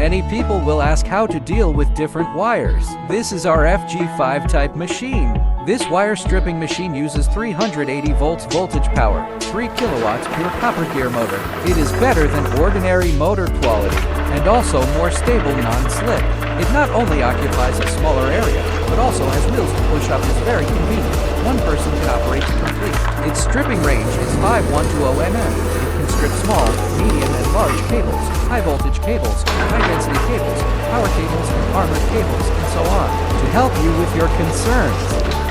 Many people will ask how to deal with different wires. This is our FG5 type machine. This wire stripping machine uses 380 volts voltage power, 3 kilowatts pure copper gear motor. It is better than ordinary motor quality, and also more stable non-slip. It not only occupies a smaller area, but also has wheels to push up. Is very convenient. One person can operate it complete. Its stripping range is 5120 mm. It can strip small, medium, and large cables, high voltage cables, high density cables, power cables, armored cables, and so on, to help you with your concerns.